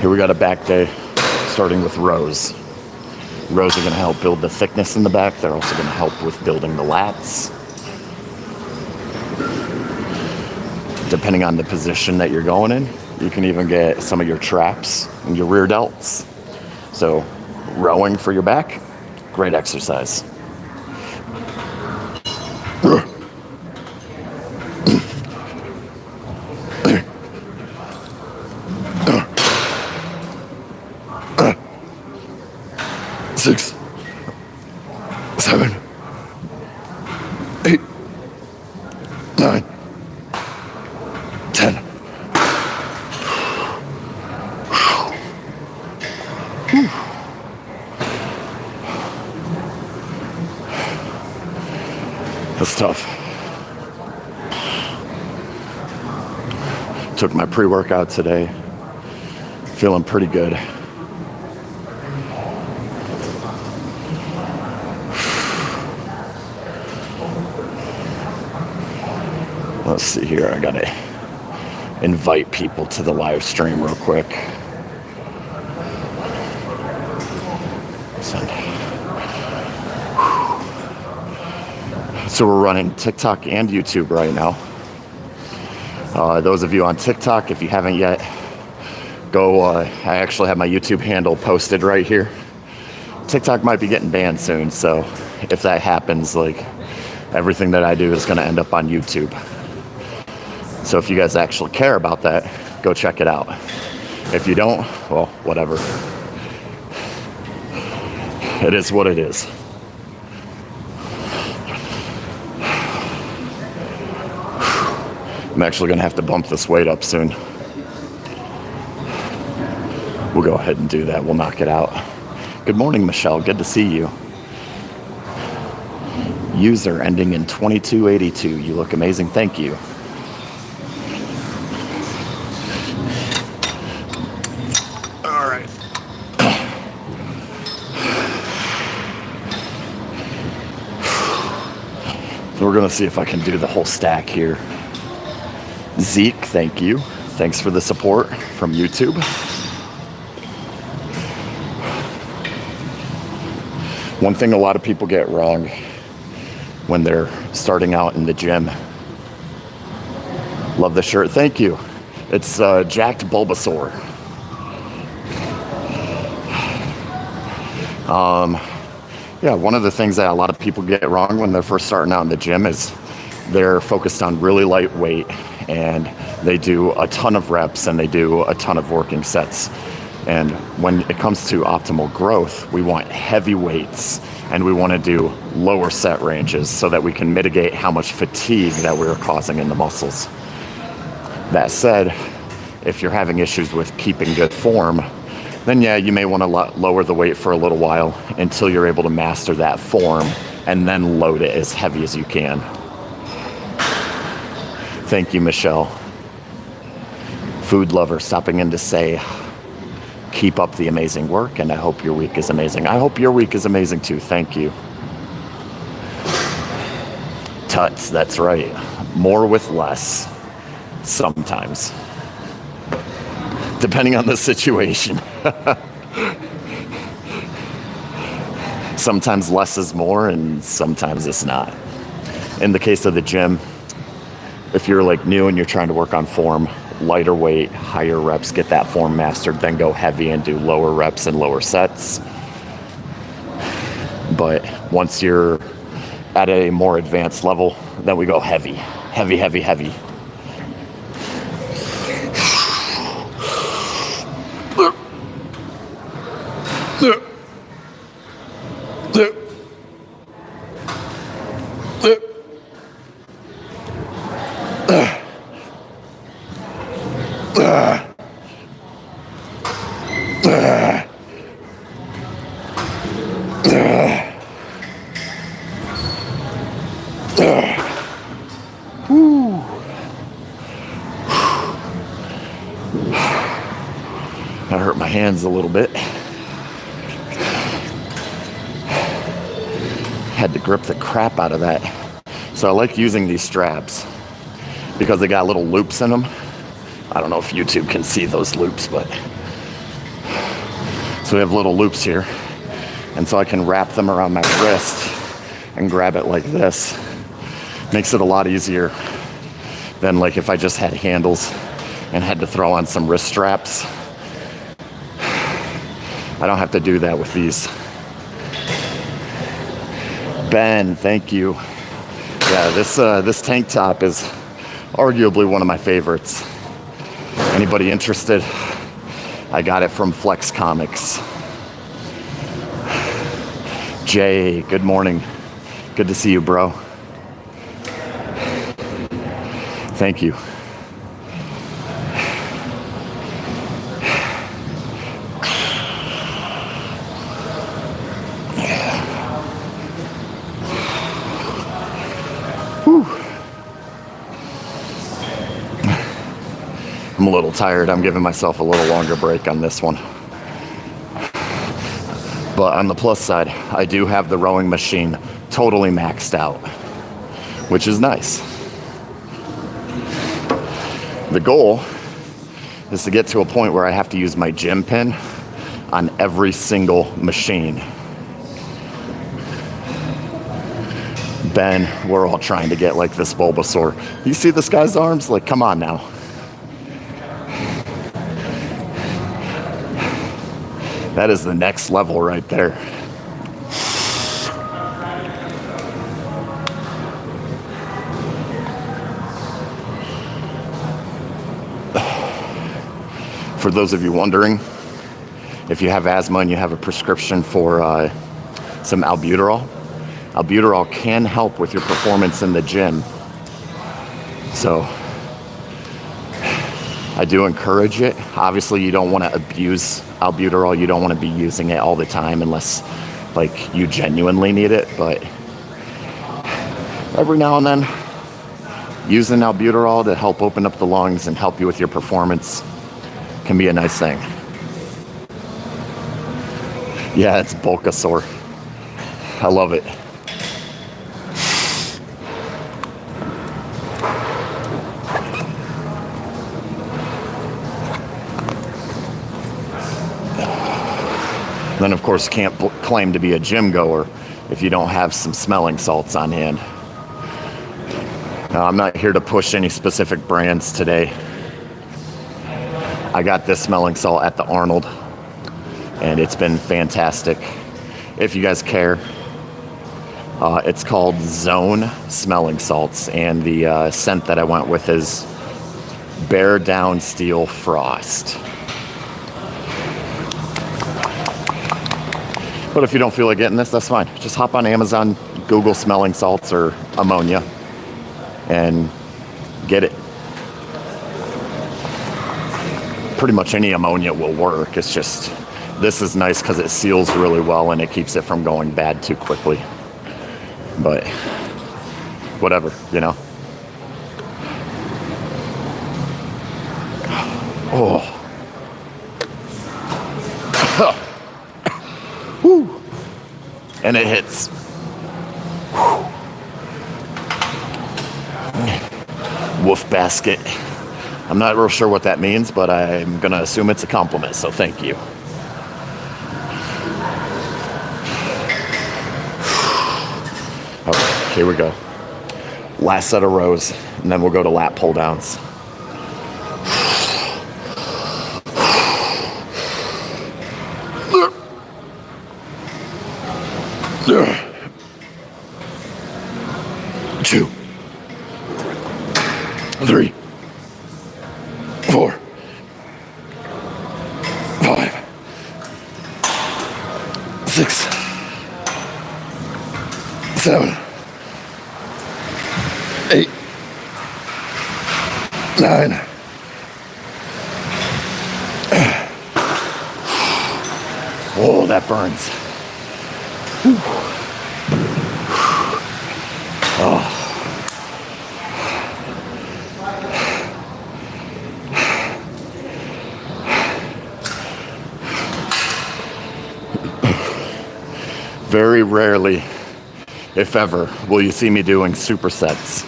Here we got a back day, starting with rows. Rows are going to help build the thickness in the back. They're also going to help with building the lats. Depending on the position that you're going in, you can even get some of your traps and your rear delts. So rowing for your back, great exercise. Six, 7, 8, 9, 10. That's tough. Took my pre-workout today. Feeling pretty good. Let's see here. I gotta invite people to the live stream real quick. So we're running TikTok and YouTube right now. Those of you on TikTok, if you haven't yet, go. I actually have my YouTube handle posted right here. TikTok might be getting banned soon, so if that happens, like everything that I do is going to end up on YouTube. So if you guys actually care about that, go check it out. If you don't, well, whatever. It is what it is. I'm actually going to have to bump this weight up soon. We'll go ahead and do that. We'll knock it out. Good morning, Michelle. Good to see you. User ending in 2282. You look amazing. Thank you. All right. So we're going to see if I can do the whole stack here. Zeke, thank you. Thanks for the support from YouTube. One thing a lot of people get wrong when they're starting out in the gym. Love the shirt. Thank you. It's Jacked Bulbasaur. Yeah, one of the things that a lot of people get wrong when they're first starting out in the gym is they're focused on really light weight and they do a ton of reps and they do a ton of working sets. And when it comes to optimal growth, we want heavy weights and we want to do lower set ranges so that we can mitigate how much fatigue that we're causing in the muscles. That said, if you're having issues with keeping good form, then yeah, you may want to lower the weight for a little while until you're able to master that form and then load it as heavy as you can. Thank you, Michelle. Food lover stopping in to say, keep up the amazing work, and I hope your week is amazing. I hope your week is amazing too. Thank you. Tuts, that's right. More with less. Sometimes. Depending on the situation. Sometimes less is more, and sometimes it's not. In the case of the gym, if you're like new and you're trying to work on form, lighter weight, higher reps, get that form mastered, then go heavy and do lower reps and lower sets. But once you're at a more advanced level, then we go heavy, heavy, heavy, heavy. I hurt my hands a little bit. Had to grip the crap out of that. So I like using these straps because they got little loops in them. I don't know if YouTube can see those loops, but So we have little loops here. And so I can wrap them around my wrist and grab it like this. Makes it a lot easier than like if I just had handles and had to throw on some wrist straps. I don't have to do that with these. Ben, thank you. Yeah, this tank top is arguably one of my favorites. Anybody interested? I got it from Flex Comics. Jay, good morning. Good to see you, bro. Thank you. Whew. I'm a little tired. I'm giving myself a little longer break on this one. But on the plus side, I do have the rowing machine totally maxed out, which is nice. The goal is to get to a point where I have to use my gym pin on every single machine. Ben, we're all trying to get like this Bulbasaur. You see this guy's arms? Like, come on now. That is the next level right there. For those of you wondering, if you have asthma and you have a prescription for some albuterol, albuterol can help with your performance in the gym. So I do encourage it. Obviously, you don't want to abuse albuterol. You don't want to be using it all the time unless like you genuinely need it. But every now and then, using albuterol to help open up the lungs and help you with your performance can be a nice thing. Yeah, it's Bulbasaur. I love it. Then, of course, can't claim to be a gym goer if you don't have some smelling salts on hand. Now, I'm not here to push any specific brands today. I got this smelling salt at the Arnold, and it's been fantastic. If you guys care, it's called Zone Smelling Salts, and the scent that I went with is Bear Down Steel Frost. But if you don't feel like getting this, that's fine. Just hop on Amazon, Google smelling salts or ammonia, and get it. Pretty much any ammonia will work. It's just, this is nice because it seals really well and it keeps it from going bad too quickly. But whatever, you know. Oh. Woo. And it hits. Whew. Wolf basket. I'm not real sure what that means, but I'm gonna assume it's a compliment, so thank you. Okay, here we go. Last set of rows, and then we'll go to lat pull downs. Two, 3, 4, 5, 6, 7, 8, 9. Oh, that burns. Whew. Oh. Very rarely, if ever, will you see me doing supersets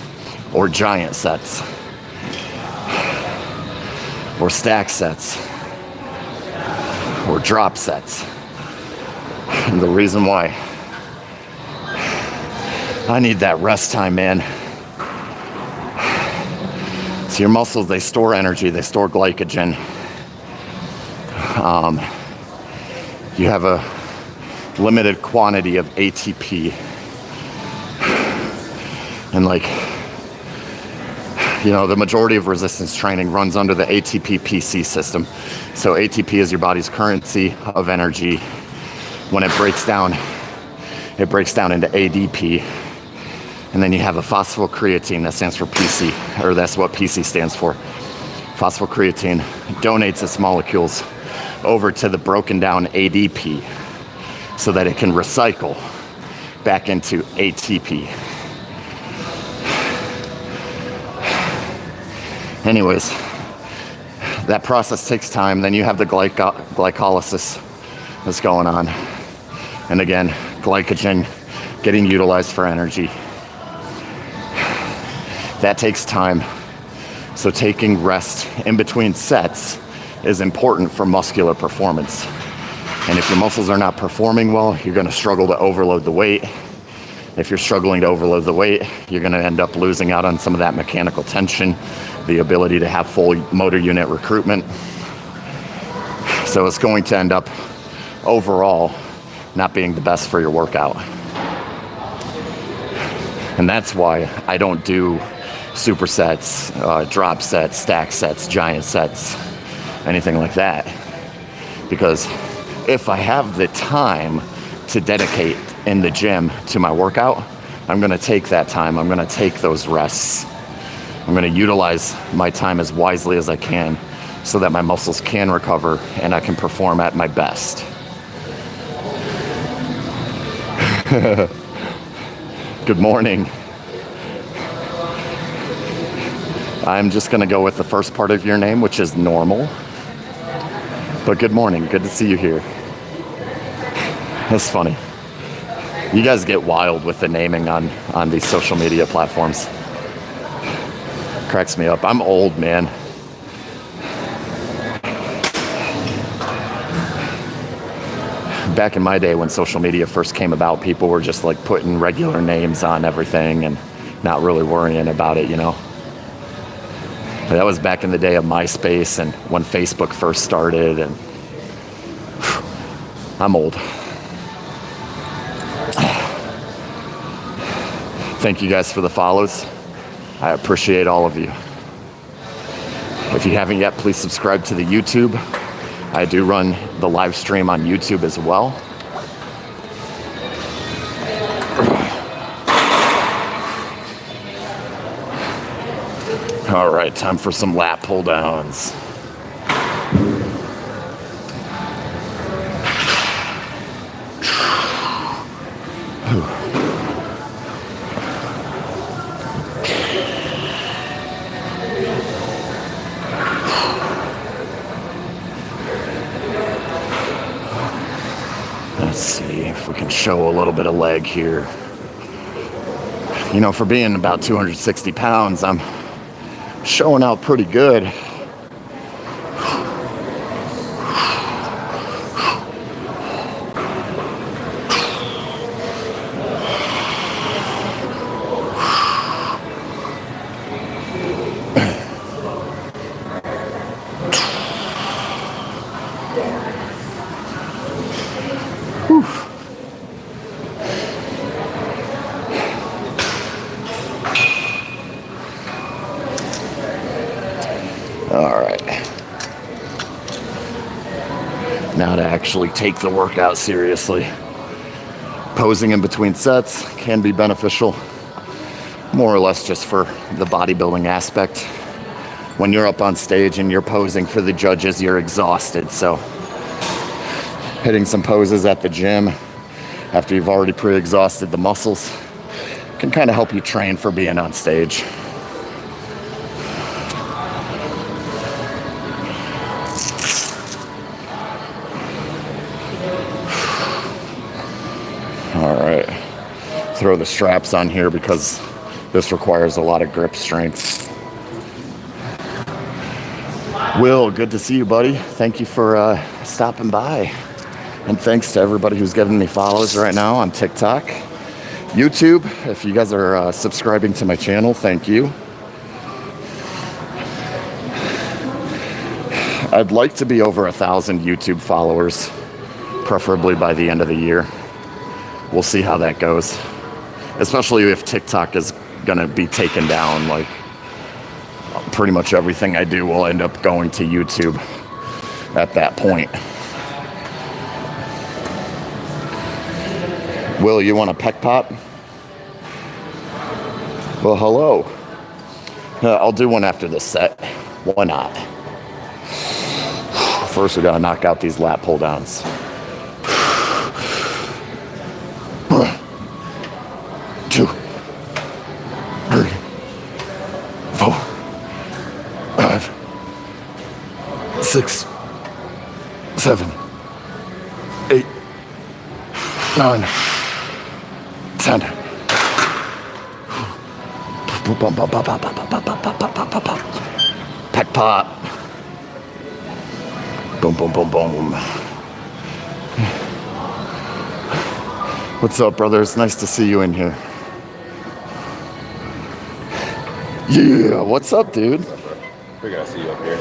or giant sets or stack sets or drop sets. And the reason why I need that rest time, man. So your muscles, they store energy, they store glycogen. You have a limited quantity of ATP. And like, you know, the majority of resistance training runs under the ATP-PC system. So ATP is your body's currency of energy. When it breaks down into ADP. And then you have a phosphocreatine that stands for PC, or that's what PC stands for. Phosphocreatine donates its molecules over to the broken down ADP so that it can recycle back into ATP. Anyways, that process takes time. Then you have the glycolysis that's going on. And again, glycogen getting utilized for energy. That takes time. So taking rest in between sets is important for muscular performance. And if your muscles are not performing well, you're gonna struggle to overload the weight. If you're struggling to overload the weight, you're gonna end up losing out on some of that mechanical tension, the ability to have full motor unit recruitment. So it's going to end up overall not being the best for your workout. And that's why I don't do supersets, drop sets, stack sets, giant sets, anything like that. Because if I have the time to dedicate in the gym to my workout, I'm gonna take that time, I'm gonna take those rests. I'm gonna utilize my time as wisely as I can so that my muscles can recover and I can perform at my best. Good morning. I'm just gonna go with the first part of your name, which is normal. But good morning, good to see you here. That's funny. You guys get wild with the naming on these social media platforms. Cracks me up. I'm old, man. Back in my day when social media first came about, people were just like putting regular names on everything and not really worrying about it, you know? But that was back in the day of MySpace and when Facebook first started, and I'm old. Thank you guys for the follows. I appreciate all of you. If you haven't yet, please subscribe to the YouTube. I do run the live stream on YouTube as well. All right, time for some lat pull downs. Let's see if we can show a little bit of leg here. You know, for being about 260 pounds, I'm showing out pretty good. All right. Now to actually take the workout seriously. Posing in between sets can be beneficial, more or less just for the bodybuilding aspect. When you're up on stage and you're posing for the judges, you're exhausted. So hitting some poses at the gym after you've already pre-exhausted the muscles can kind of help you train for being on stage. All right, throw the straps on here because this requires a lot of grip strength. Will, good to see you, buddy. Thank you for stopping by. And thanks to everybody who's giving me follows right now on TikTok. YouTube, if you guys are subscribing to my channel, thank you. I'd like to be over 1,000 YouTube followers, preferably by the end of the year. We'll see how that goes. Especially if TikTok is gonna be taken down. Like, pretty much everything I do will end up going to YouTube at that point. Will, you want a peck pop? Well, hello. I'll do one after this set. Why not? First, we gotta knock out these lat pull downs. 2, 3, 4, 5, 6, 7, 8, 9, 10. Peck pop. Boom, boom, boom, boom. What's up, brother? It's nice to see you in here. Yeah, what's up, dude? What's up, bro? Figured I'd see you up here.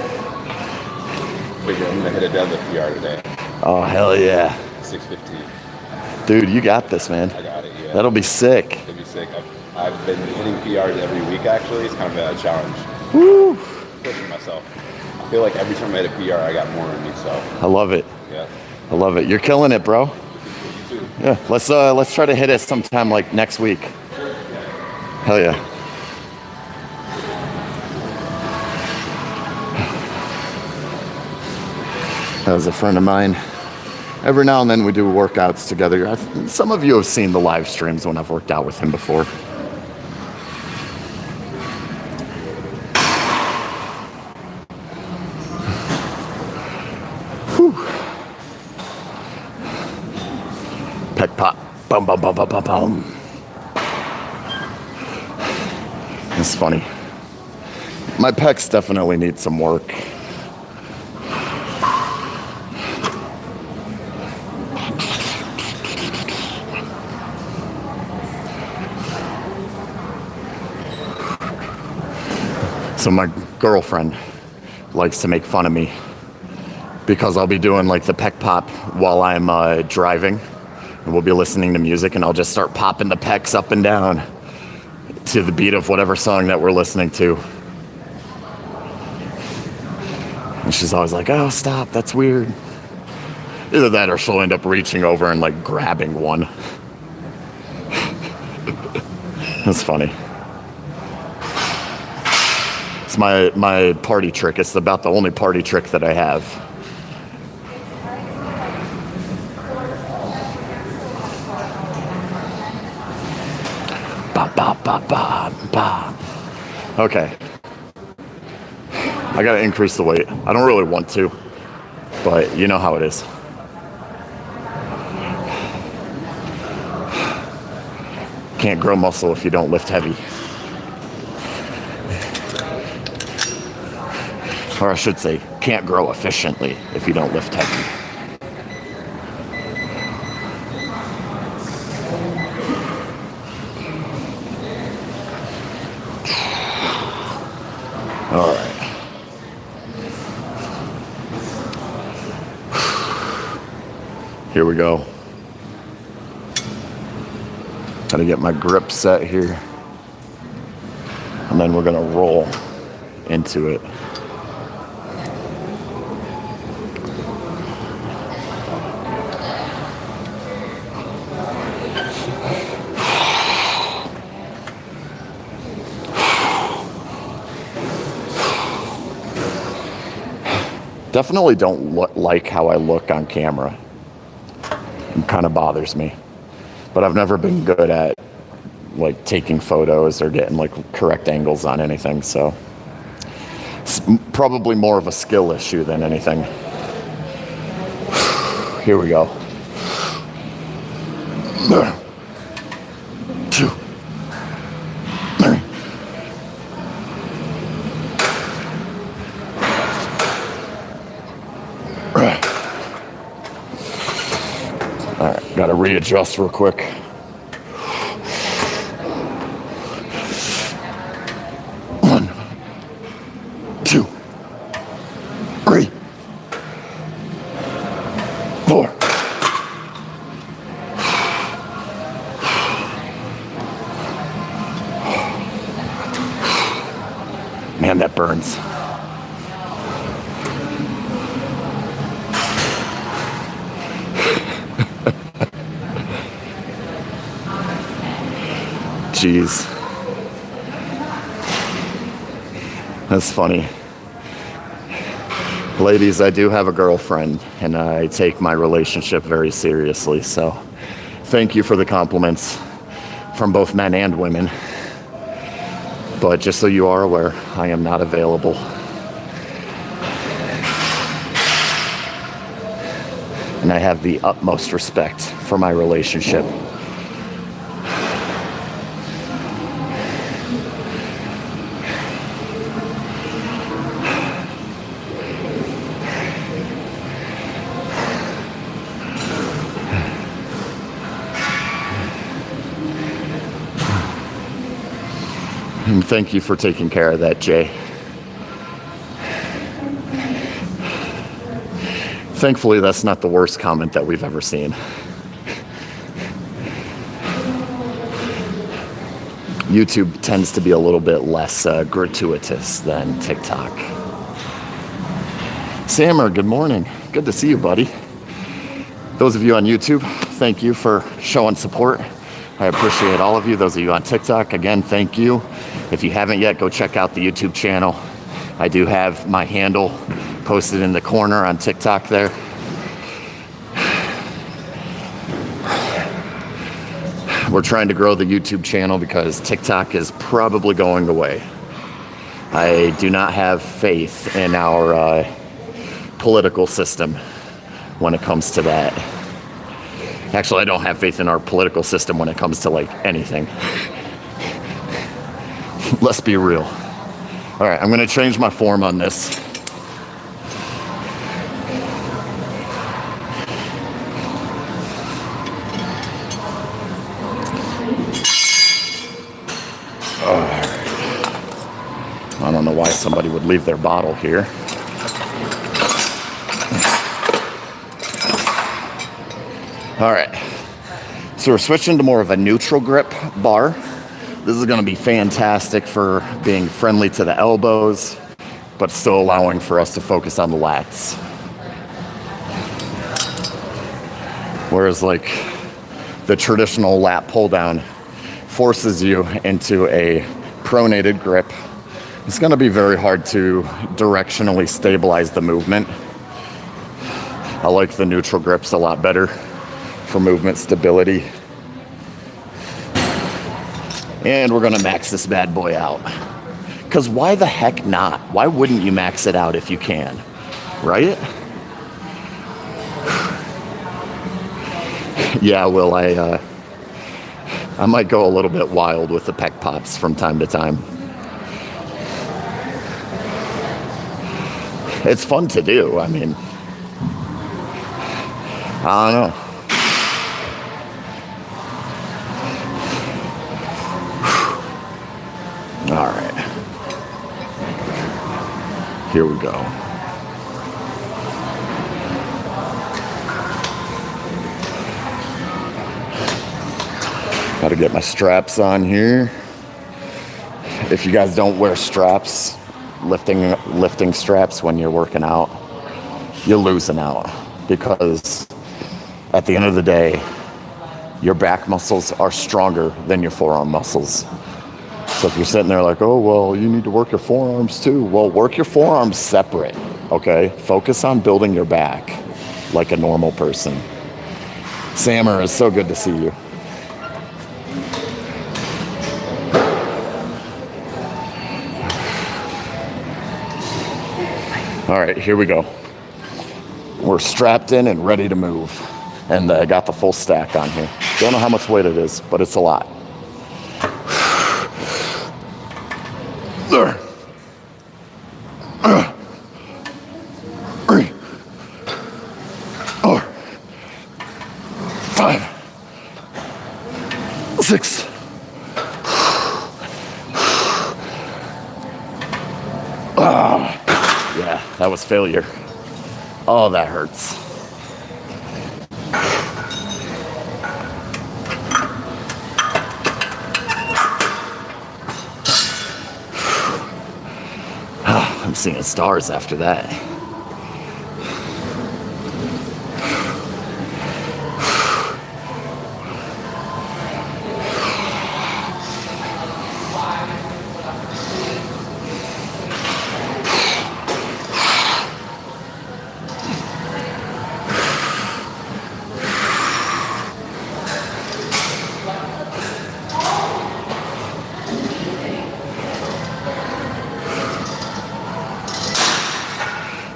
Figured I'm gonna hit a deadlift PR today. Oh, hell yeah. 615. Dude, you got this, man. I got it, yeah. That'll be sick. It'll be sick. I've been hitting PRs every week, actually. It's kind of a challenge. Woo! Pushing myself. I feel like every time I hit a PR, I got more in me, so. I love it. Yeah. I love it. You're killing it, bro. You too. Yeah, let's try to hit it sometime like next week. Hell yeah. That was a friend of mine. Every now and then we do workouts together. Some of you have seen the live streams when I've worked out with him before. Whew. Peck pop. Bum, bum, bum, bum, bum, bum. It's funny. My pecs definitely need some work. So my girlfriend likes to make fun of me because I'll be doing like the peck pop while I'm driving, and we'll be listening to music, and I'll just start popping the pecs up and down to the beat of whatever song that we're listening to. And she's always like, "Oh, stop, that's weird." Either that or she'll end up reaching over and like grabbing one. That's funny. It's my party trick. It's about the only party trick that I have. Ba ba ba ba ba. Okay. I gotta increase the weight. I don't really want to, but you know how it is. Can't grow muscle if you don't lift heavy. Or I should say, can't grow efficiently if you don't lift heavy. All right. Here we go. Gotta get my grip set here. And then we're gonna roll into it. Definitely don't like how I look on camera. It kind of bothers me. But I've never been good at like taking photos or getting like correct angles on anything, so it's probably more of a skill issue than anything. Here we go. 2, 3, Gotta readjust real quick. One, two, three, four. Man, that burns. Jeez. That's funny. Ladies, I do have a girlfriend, and I take my relationship very seriously, so thank you for the compliments from both men and women. But just so you are aware, I am not available. And I have the utmost respect for my relationship. And thank you for taking care of that, Jay. Thankfully, that's not the worst comment that we've ever seen. YouTube tends to be a little bit less gratuitous than TikTok. Sammer, good morning. Good to see you, buddy. Those of you on YouTube, thank you for showing support. I appreciate all of you. Those of you on TikTok, again, thank you. If you haven't yet, go check out the YouTube channel. I do have my handle posted in the corner on TikTok there. We're trying to grow the YouTube channel because TikTok is probably going away. I do not have faith in our political system when it comes to that. Actually, I don't have faith in our political system when it comes to like anything. Let's be real. All right, I'm gonna change my form on this. I don't know why somebody would leave their bottle here. All right, so we're switching to more of a neutral grip bar. This is going to be fantastic for being friendly to the elbows, but still allowing for us to focus on the lats. Whereas like the traditional lat pull down forces you into a pronated grip, it's going to be very hard to directionally stabilize the movement. I like the neutral grips a lot better for movement stability. And we're gonna max this bad boy out. Because why the heck not? Why wouldn't you max it out if you can, right? Yeah, well, I might go a little bit wild with the pec pops from time to time. It's fun to do, I mean, I don't know. All right, here we go. Got to get my straps on here. If you guys don't wear straps, lifting straps when you're working out, you're losing out, because at the end of the day, your back muscles are stronger than your forearm muscles. So if you're sitting there like, oh, well, you need to work your forearms too. Well, work your forearms separate, okay? Focus on building your back like a normal person. Sammer, it's so good to see you. All right, here we go. We're strapped in and ready to move. And I got the full stack on here. Don't know how much weight it is, but it's a lot. There. 3, 4, 5, 6. Yeah, that was failure. Oh, that hurts. I'm seeing stars after that.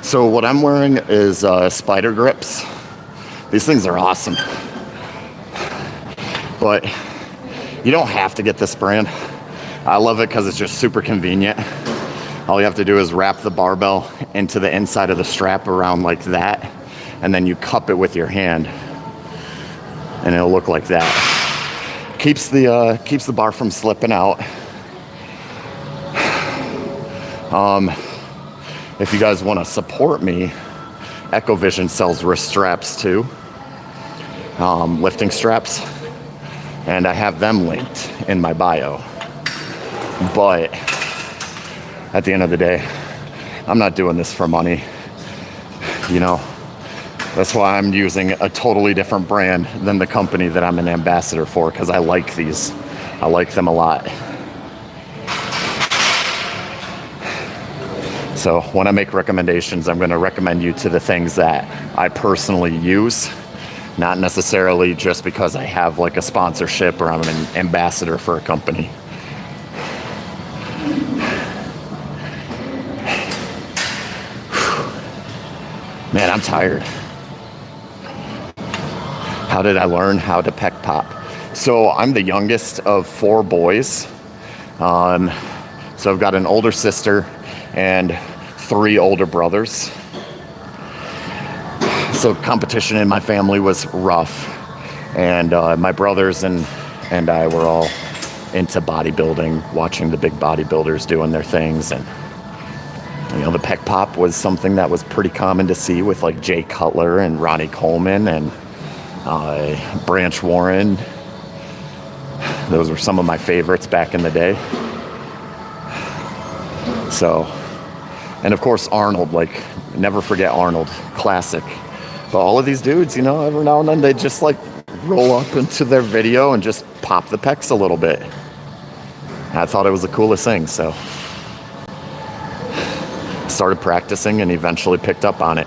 So what I'm wearing is spider grips. These things are awesome. But you don't have to get this brand. I love it because it's just super convenient. All you have to do is wrap the barbell into the inside of the strap around like that, and then you cup it with your hand, and it'll look like that. Keeps the bar from slipping out. If you guys want to support me, Ecovision sells wrist straps too, lifting straps, and I have them linked in my bio. But at the end of the day, I'm not doing this for money. You know, that's why I'm using a totally different brand than the company that I'm an ambassador for, because I like these. I like them a lot. So when I make recommendations, I'm going to recommend you to the things that I personally use, not necessarily just because I have like a sponsorship or I'm an ambassador for a company. Man, I'm tired. How did I learn how to pec pop? So I'm the youngest of 4 boys. So I've got an older sister and 3 older brothers. So competition in my family was rough, and my brothers and I were all into bodybuilding, watching the big bodybuilders doing their things, and you know, the pec pop was something that was pretty common to see with like Jay Cutler and Ronnie Coleman and Branch Warren. Those were some of my favorites back in the day. So, and of course Arnold, like never forget Arnold, classic. But all of these dudes, you know, every now and then they just like roll up into their video and just pop the pecs a little bit. I thought it was the coolest thing, so started practicing and eventually picked up on it.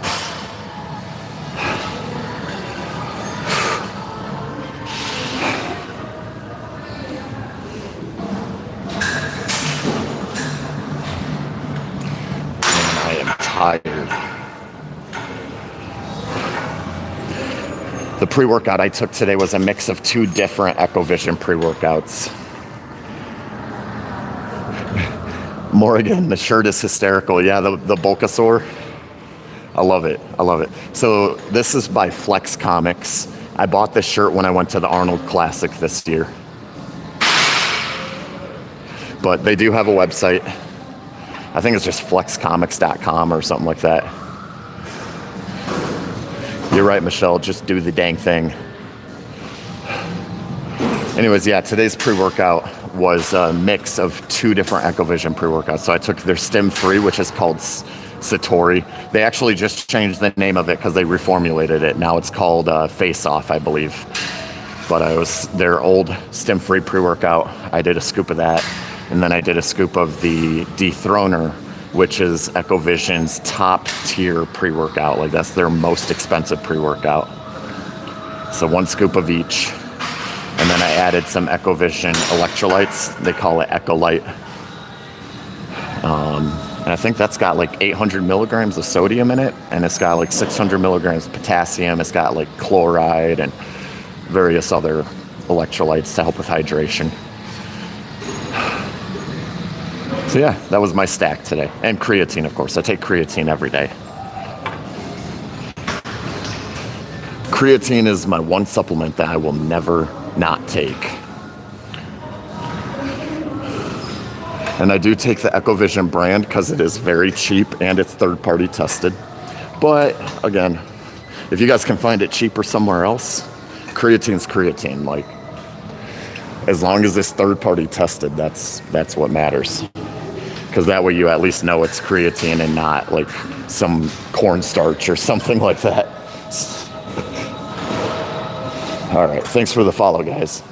Tired. The pre-workout I took today was a mix of 2 different Ecovision pre-workouts. Morgan, the shirt is hysterical. Yeah, the Bulkasaur. I love it. I love it. So this is by Flex Comics. I bought this shirt when I went to the Arnold Classic this year. But they do have a website. I think it's just flexcomics.com or something like that. You're right, Michelle. Just do the dang thing. Anyways, yeah, today's pre-workout was a mix of 2 different Ecovision pre-workouts. So I took their Stim 3, which is called Satori. They actually just changed the name of it because they reformulated it. Now it's called Face Off, I believe. But I was their old Stim 3 pre-workout. I did a scoop of that. And then I did a scoop of the Dethroner, which is Ecovision's top tier pre-workout. Like that's their most expensive pre-workout. So 1 scoop of each. And then I added some Ecovision electrolytes. They call it Ecolite. And I think that's got like 800 milligrams of sodium in it. And it's got like 600 milligrams of potassium. It's got like chloride and various other electrolytes to help with hydration. So yeah, that was my stack today. And creatine, of course. I take creatine every day. Creatine is my one supplement that I will never not take. And I do take the EchoVision brand because it is very cheap and it's third-party tested. But again, if you guys can find it cheaper somewhere else, creatine's creatine. Like, as long as it's third-party tested, that's what matters. Because that way you at least know it's creatine and not like some cornstarch or something like that. All right, thanks for the follow, guys.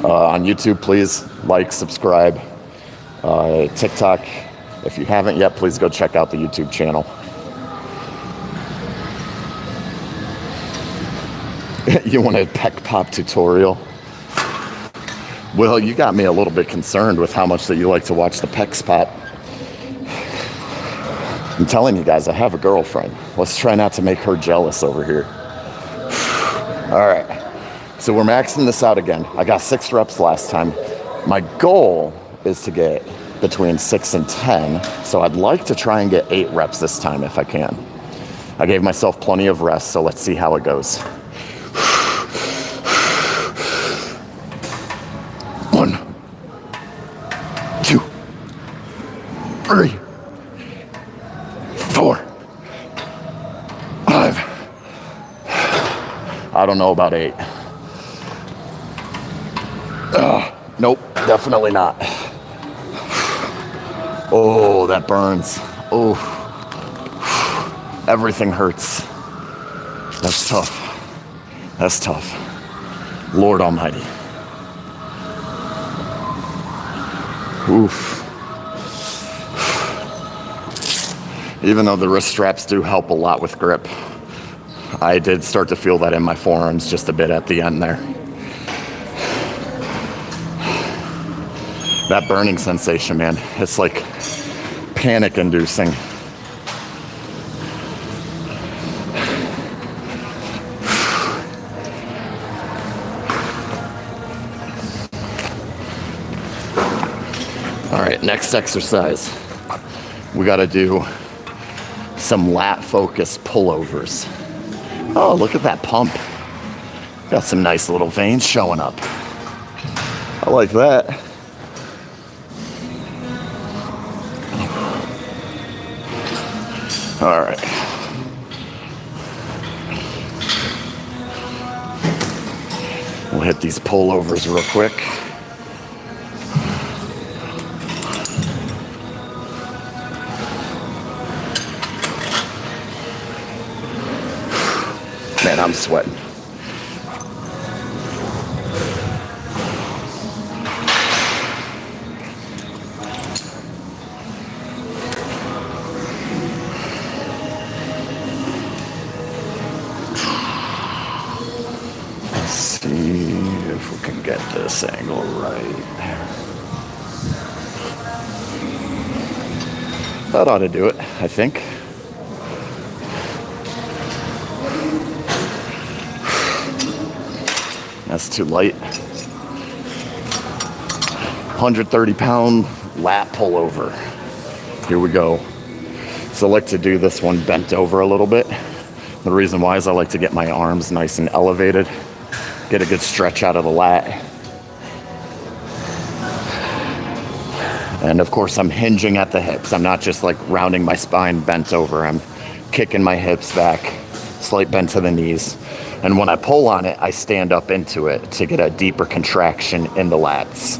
On YouTube, please like, subscribe. TikTok, if you haven't yet, please go check out the YouTube channel. You want a pec pop tutorial? Well, you got me a little bit concerned with how much that you like to watch the pecs pop. I'm telling you guys, I have a girlfriend. Let's try not to make her jealous over here. All right, so we're maxing this out again. I got 6 reps last time. My goal is to get between 6 and 10, so I'd like to try and get 8 reps this time if I can. I gave myself plenty of rest, so let's see how it goes. 1, 2, 3, 4, 5. I don't know about 8. Nope, definitely not. Oh, that burns. Oh, everything hurts. That's tough. That's tough. Lord Almighty. Oof. Even though the wrist straps do help a lot with grip, I did start to feel that in my forearms just a bit at the end there. That burning sensation, man, it's like panic inducing. All right, next exercise. We got to do some lat focus pullovers. Oh, look at that pump. Got some nice little veins showing up. I like that. All right. We'll hit these pullovers real quick. Man, I'm sweating. Let's see if we can get this angle right. That ought to do it, I think. That's too light. 130-pound lat pullover. Here we go. So I like to do this one bent over a little bit. The reason why is I like to get my arms nice and elevated, get a good stretch out of the lat. And of course I'm hinging at the hips. I'm not just like rounding my spine bent over. I'm kicking my hips back, slight bend to the knees. And when I pull on it, I stand up into it to get a deeper contraction in the lats.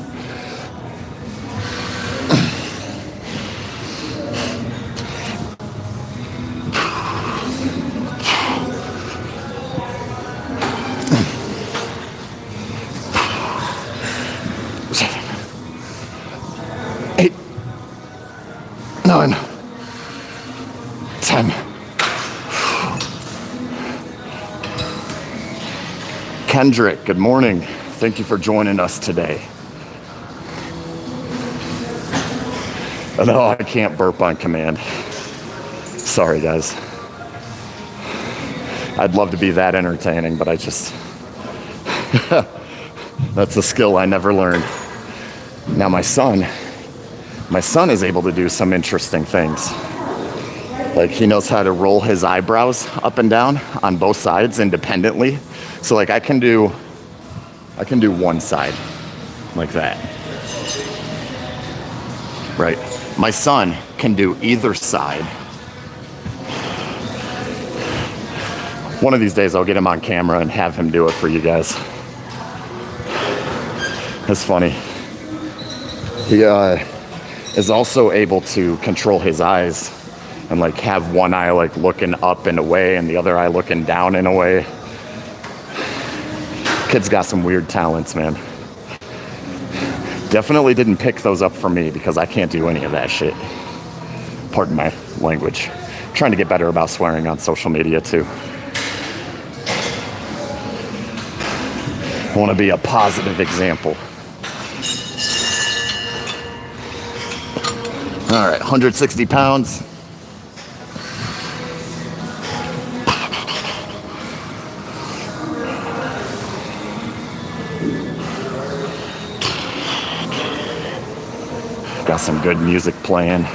Seven, 8, 9, 10. Kendrick, good morning. Thank you for joining us today. No, I can't burp on command. Sorry, guys. I'd love to be that entertaining, but I just... That's a skill I never learned. Now my son is able to do some interesting things. Like he knows how to roll his eyebrows up and down on both sides independently. So like I can do one side like that. Right. My son can do either side. One of these days I'll get him on camera and have him do it for you guys. It's funny. He is also able to control his eyes and like have one eye like looking up and away and the other eye looking down and away. Kid's got some weird talents, man. Definitely didn't pick those up for me because I can't do any of that shit. Pardon my language. I'm trying to get better about swearing on social media too. I want to be a positive example. All right, 160 pounds. Got some good music playing.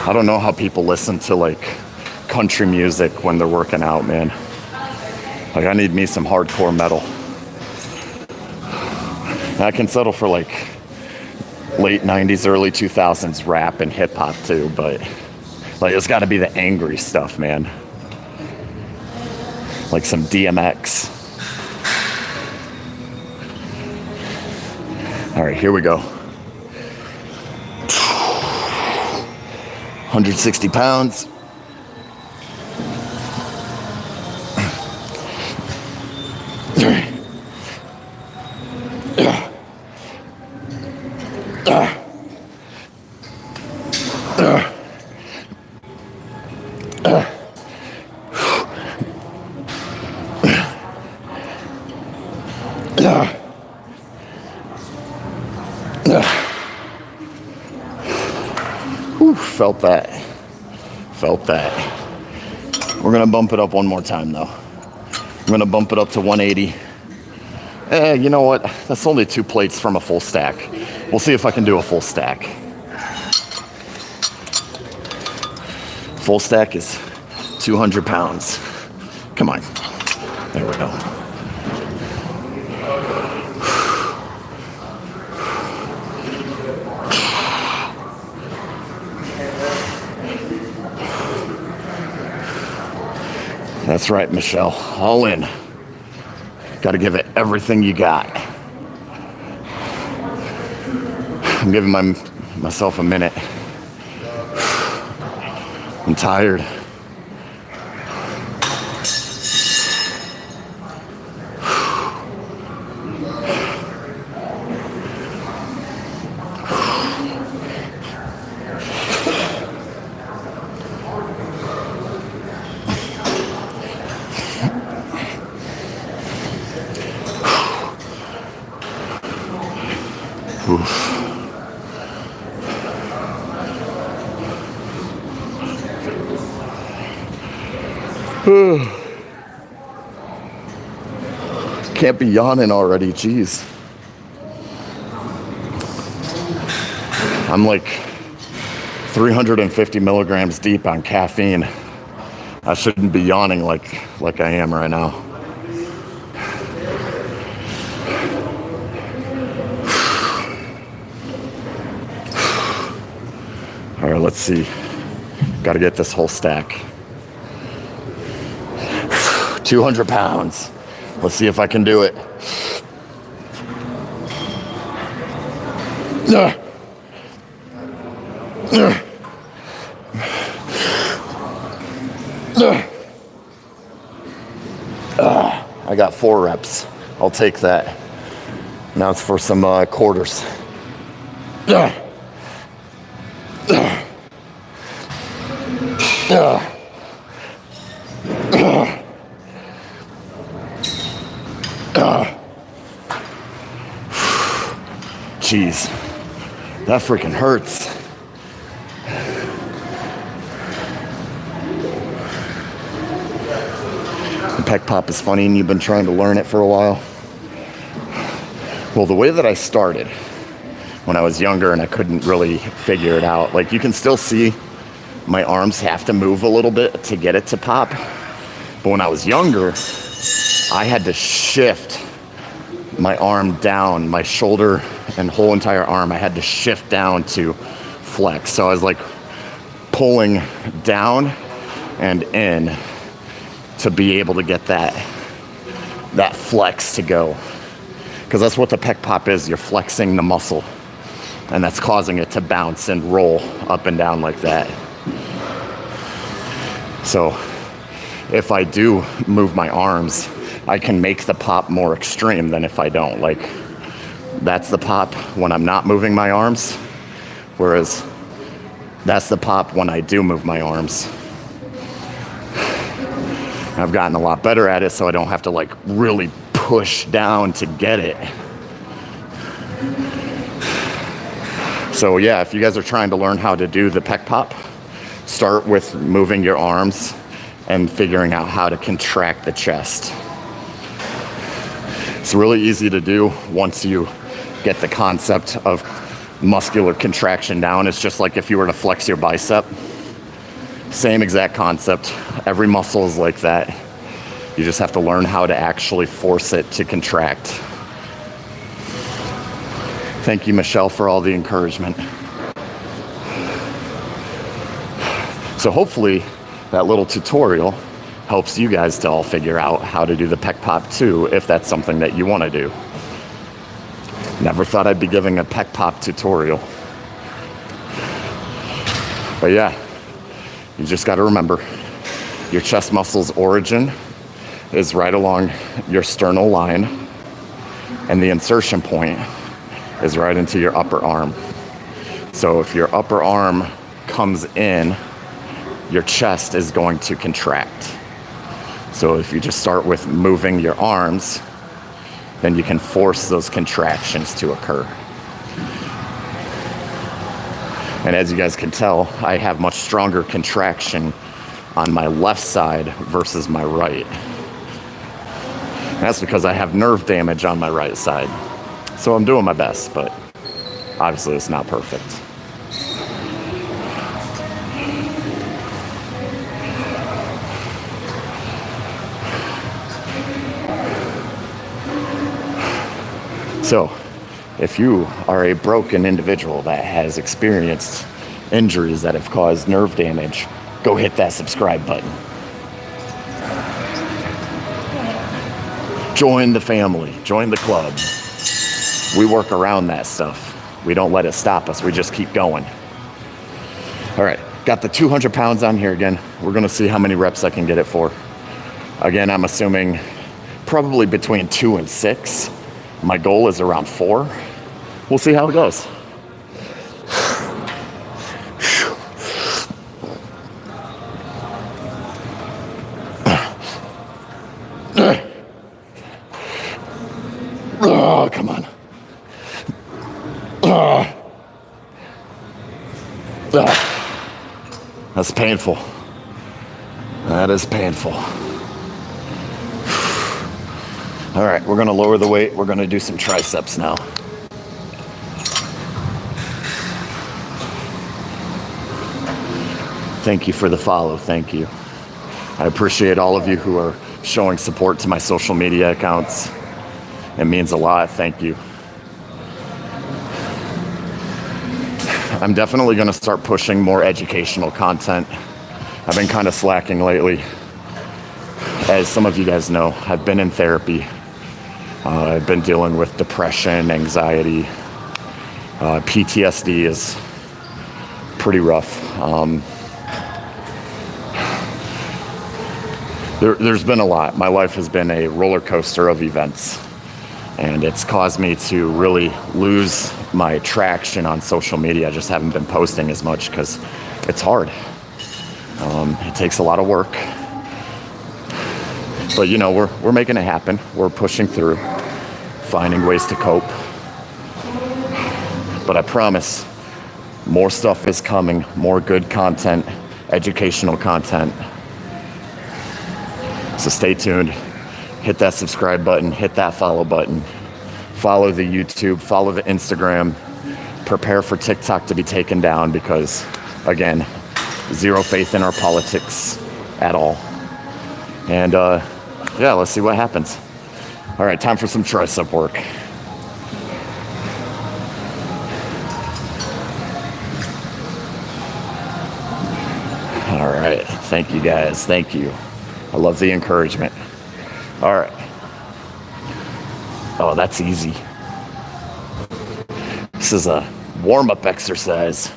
I don't know how people listen to like country music when they're working out, man. Like I need me some hardcore metal. I can settle for like late 90s, early 2000s rap and hip hop too, but like it's gotta be the angry stuff, man. Like some DMX. All right, here we go. 160 pounds. Felt that. Felt that. We're gonna bump it up one more time though. I'm gonna bump it up to 180. You know what? That's only 2 plates from a full stack. We'll see if I can do a full stack. Full stack is 200 pounds. Come on. There we go. That's right, Michelle. All in. Got to give it everything you got. I'm giving myself a minute. I'm tired. Can't be yawning already, jeez. I'm like 350 milligrams deep on caffeine. I shouldn't be yawning like I am right now. All right, let's see. Got to get this whole stack. 200 pounds. Let's see if I can do it. I got 4 reps. I'll take that. Now it's for some quarters. Jeez, that freaking hurts. The pec pop is funny and you've been trying to learn it for a while. Well, the way that I started when I was younger and I couldn't really figure it out. Like, you can still see my arms have to move a little bit to get it to pop. But when I was younger, I had to shift my arm down, my shoulder and whole entire arm. I had to shift down to flex. So I was like pulling down and in to be able to get that flex to go. Because that's what the pec pop is. You're flexing the muscle, and that's causing it to bounce and roll up and down like that. So if I do move my arms, I can make the pop more extreme than if I don't. Like, that's the pop when I'm not moving my arms, whereas that's the pop when I do move my arms. I've gotten a lot better at it, so I don't have to like really push down to get it. So yeah, if you guys are trying to learn how to do the pec pop, start with moving your arms and figuring out how to contract the chest. It's really easy to do once you get the concept of muscular contraction down. It's just like if you were to flex your bicep. Same exact concept. Every muscle is like that. You just have to learn how to actually force it to contract. Thank you, Michelle, for all the encouragement. So hopefully that little tutorial helps you guys to all figure out how to do the pec pop too, if that's something that you want to do. Never thought I'd be giving a pec pop tutorial. But yeah, you just got to remember, your chest muscle's origin is right along your sternal line, and the insertion point is right into your upper arm. So if your upper arm comes in, your chest is going to contract. So if you just start with moving your arms, then you can force those contractions to occur. And as you guys can tell, I have much stronger contraction on my left side versus my right. And that's because I have nerve damage on my right side. So I'm doing my best, but obviously it's not perfect. So, if you are a broken individual that has experienced injuries that have caused nerve damage, go hit that subscribe button. Join the family, join the club. We work around that stuff. We don't let it stop us, we just keep going. All right, got the 200 pounds on here again. We're gonna see how many reps I can get it for. Again, I'm assuming probably between 2 and 6. My goal is around 4. We'll see how it goes. Oh, come on. That's painful. That is painful. All right, we're gonna lower the weight. We're gonna do some triceps now. Thank you for the follow, thank you. I appreciate all of you who are showing support to my social media accounts. It means a lot, thank you. I'm definitely gonna start pushing more educational content. I've been kind of slacking lately. As some of you guys know, I've been in therapy. I've been dealing with depression, anxiety. PTSD is pretty rough. There's been a lot. My life has been a roller coaster of events, and it's caused me to really lose my traction on social media. I just haven't been posting as much because it's hard. It takes a lot of work. But you know, we're making it happen. We're pushing through, finding ways to cope. But I promise, more stuff is coming, more good content, educational content. So stay tuned, hit that subscribe button, hit that follow button, follow the YouTube, follow the Instagram, prepare for TikTok to be taken down because, again, zero faith in our politics at all. And yeah, let's see what happens. All right, time for some tricep work. All right, thank you guys, thank you. I love the encouragement. All right. Oh, that's easy. This is a warm-up exercise.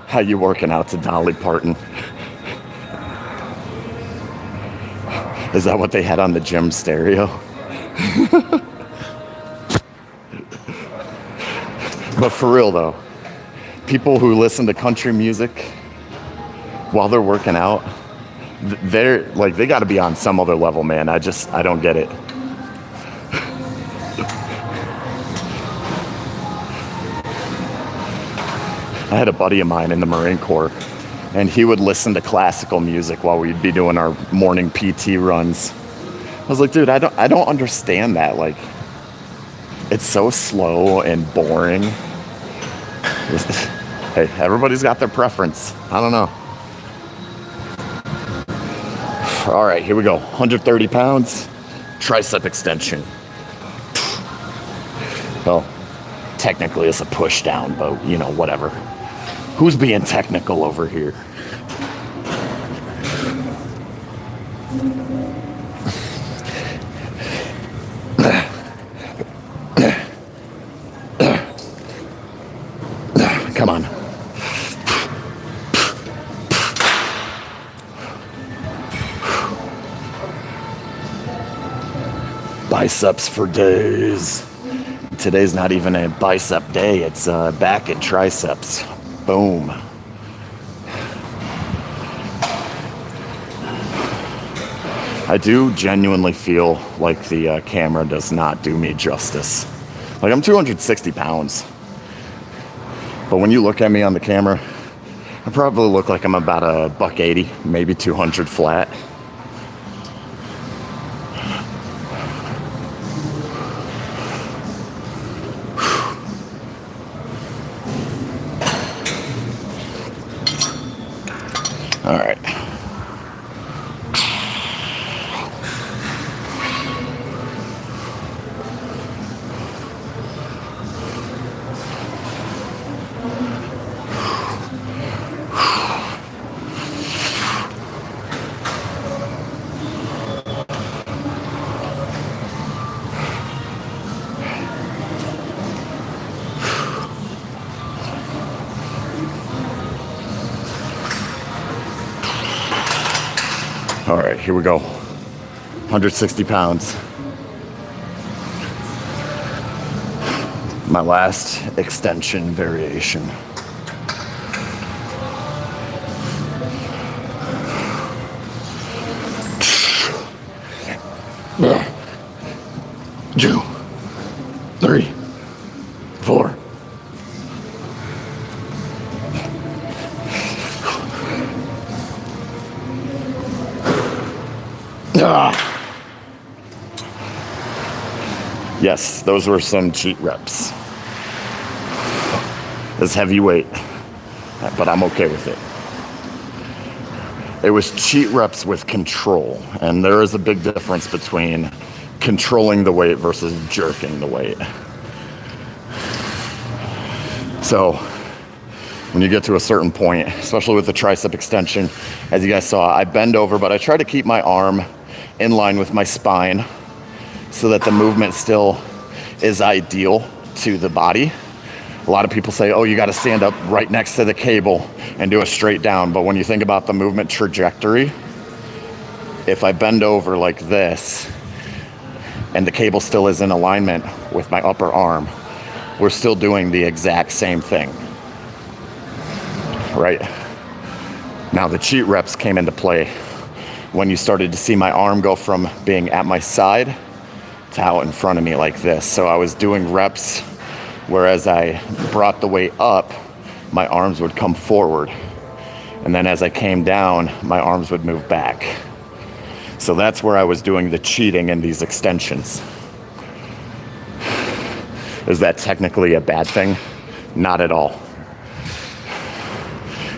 How you working out to Dolly Parton? Is that what they had on the gym stereo? But for real though, people who listen to country music while they're working out, they're like, they got to be on some other level, man. I don't get it. I had a buddy of mine in the Marine Corps, and he would listen to classical music while we'd be doing our morning PT runs. I was like, dude, I don't understand that. Like, it's so slow and boring. Hey, everybody's got their preference. I don't know. All right, here we go. 130 pounds, tricep extension. Well, technically it's a push down, but you know, whatever. Who's being technical over here? Come on. Biceps for days. Today's not even a bicep day, it's back and triceps. Boom. I do genuinely feel like the camera does not do me justice. Like, I'm 260 pounds. But when you look at me on the camera, I probably look like I'm about a $180, maybe 200 flat. All right. All right, here we go. 160 pounds. My last extension variation. Two, 3, 4. Yes, those were some cheat reps. It's heavyweight, but I'm okay with it. It was cheat reps with control, and there is a big difference between controlling the weight versus jerking the weight. So when you get to a certain point, especially with the tricep extension, as you guys saw, I bend over, but I try to keep my arm in line with my spine so that the movement still is ideal to the body. A lot of people say, oh, you got to stand up right next to the cable and do a straight down. But when you think about the movement trajectory, if I bend over like this and the cable still is in alignment with my upper arm, we're still doing the exact same thing, right? Now the cheat reps came into play when you started to see my arm go from being at my side to out in front of me like this. So I was doing reps where as I brought the weight up, my arms would come forward. And then as I came down, my arms would move back. So that's where I was doing the cheating in these extensions. Is that technically a bad thing? Not at all.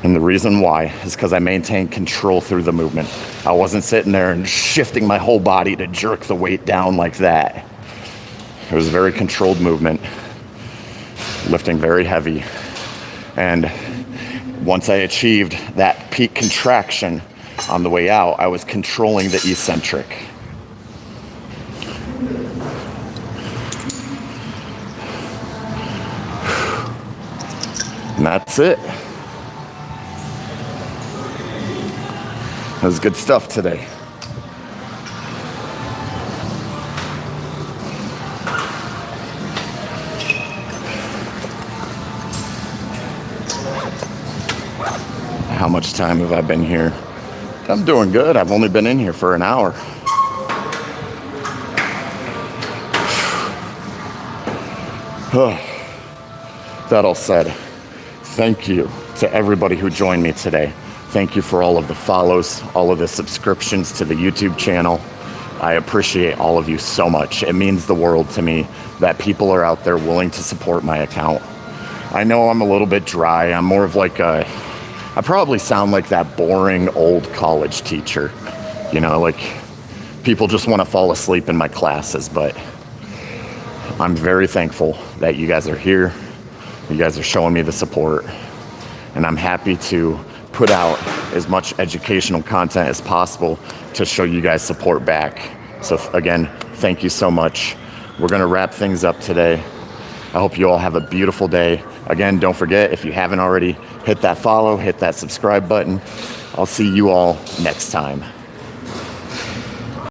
And the reason why is because I maintained control through the movement. I wasn't sitting there and shifting my whole body to jerk the weight down like that. It was a very controlled movement, lifting very heavy. And once I achieved that peak contraction on the way out, I was controlling the eccentric. And that's it. That was good stuff today. How much time have I been here? I'm doing good. I've only been in here for an hour. That all said, thank you to everybody who joined me today. Thank you for all of the follows, all of the subscriptions to the YouTube channel. I appreciate all of you so much. It means the world to me that people are out there willing to support my account. I know I'm a little bit dry. I'm more of like I probably sound like that boring old college teacher. You know, like people just want to fall asleep in my classes, but I'm very thankful that you guys are here. You guys are showing me the support, and I'm happy to put out as much educational content as possible to show you guys support back. So again, thank you so much. We're gonna wrap things up today. I hope you all have a beautiful day. Again, don't forget, if you haven't already, hit that follow, hit that subscribe button. I'll see you all next time.